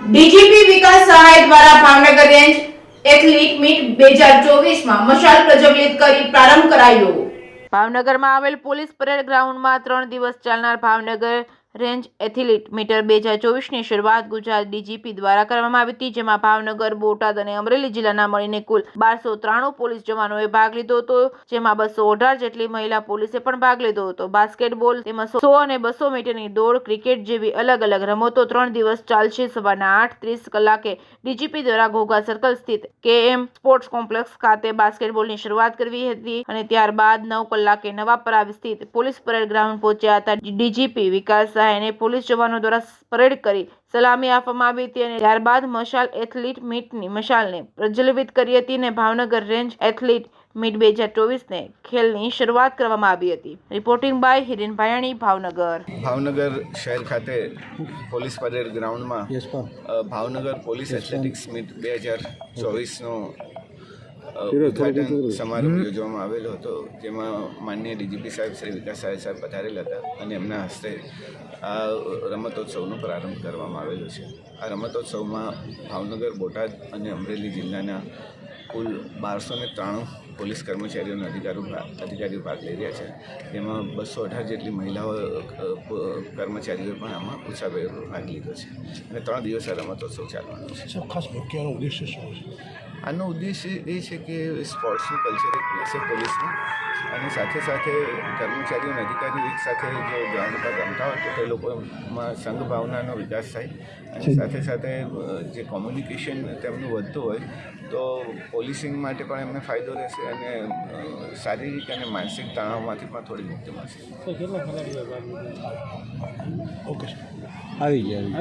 DGP વિકાસ સહાય દ્વારા Bhavnagar range athlete meet 2024 મશાલ પ્રજ્વલિત કરી પ્રારંભ કરાયો। ભાવનગરમાં આવેલ પોલીસ પરેડ ગ્રાઉન્ડમાં 3 દિવસ ચાલનાર ભાવનગર રેન્જ એથ્લીટ મીટ 2024ની શરૂઆત ગુજરાત ડીજીપી દ્વારા કરવામાં આવી હતી, જેમાં ભાવનગર, બોટાદ અને અમરેલી જિલ્લાના મળીને કુલ 1293 પોલીસ જવાનોએ ભાગ લીધો હતો, જેમાં 218 જેટલી મહિલા પોલીસે પણ ભાગ લીધો હતો। બાસ્કેટબોલ તેમજ 100 અને 200 મીટરની દોડ, ક્રિકેટ જેવી અલગ અલગ રમતો 3 દિવસ ચાલશે। સવારના 8:30 કલાકે ડીજીપી દ્વારા ઘોઘા સર્કલ સ્થિત કેએમ સ્પોર્ટ્સ કોમ્પ્લેક્સ ખાતે બાસ્કેટબોલની શરૂઆત કરવી હતી અને ત્યારબાદ 9 કલાકે નવાપરા સ્થિત પોલીસ પરેડ ગ્રાઉન્ડ પહોંચ્યા હતા। ડીજીપી વિકાસ સહાયને પોલીસ જવાનો દ્વારા પરેડ કરી સલામી આપવામાં આવી હતી અને ત્યારબાદ મશાલ એથ્લીટ મીટની મશાલને પ્રજ્વલિત કરી હતી અને ભાવનગર રેન્જ એથ્લીટ મીટ 2024ને ખેલની શરૂઆત કરવામાં આવી હતી। રિપોર્ટિંગ બાય હિરેન ભાયાણી, ભાવનગર શહેર ખાતે પોલીસ પરેડ ગ્રાઉન્ડમાં ભાવનગર પોલીસ એથ્લેટિક્સ મીટ 2024નો ઉદ્ઘાટન સમારોહ યોજવામાં આવેલો હતો, જેમાં માનનીય ડીજીપી સાહેબ શ્રી વિકાસ સાહેબ પધારેલ હતા અને એમના હસ્તે આ રમતોત્સવનો પ્રારંભ કરવામાં આવેલો છે। આ રમતોત્સવમાં ભાવનગર, બોટાદ અને અમરેલી જિલ્લાના કુલ 1293 પોલીસ કર્મચારીઓ અને અધિકારીઓ ભાગ લઈ રહ્યા છે, જેમાં 218 જેટલી મહિલાઓ કર્મચારીઓ પણ આમાં ઉત્સાહભેર ભાગ લીધો છે અને 3 દિવસ આ રમતોત્સવ ચાલવાનો છે। ખાસ મુખ્ય ઉદ્દેશ્ય શું છે? આનો ઉદ્દેશ્ય એ છે કે સ્પોર્ટ્સનું કલ્ચર એક રહેશે પોલીસનું, અને સાથે સાથે કર્મચારીઓ અને અધિકારીઓ એક સાથે જો ગ્રાઉન્ડ પર રમતા હોય તો તે લોકોમાં સંઘ ભાવનાનો વિકાસ થાય અને સાથે સાથે જે કોમ્યુનિકેશન તેમનું વધતું હોય તો પોલીસિંગ માટે પણ એમને ફાયદો રહેશે અને શારીરિક અને માનસિક તણાવમાંથી પણ થોડી મુક્તિ મળશે। ઓકે, આવી ગયા.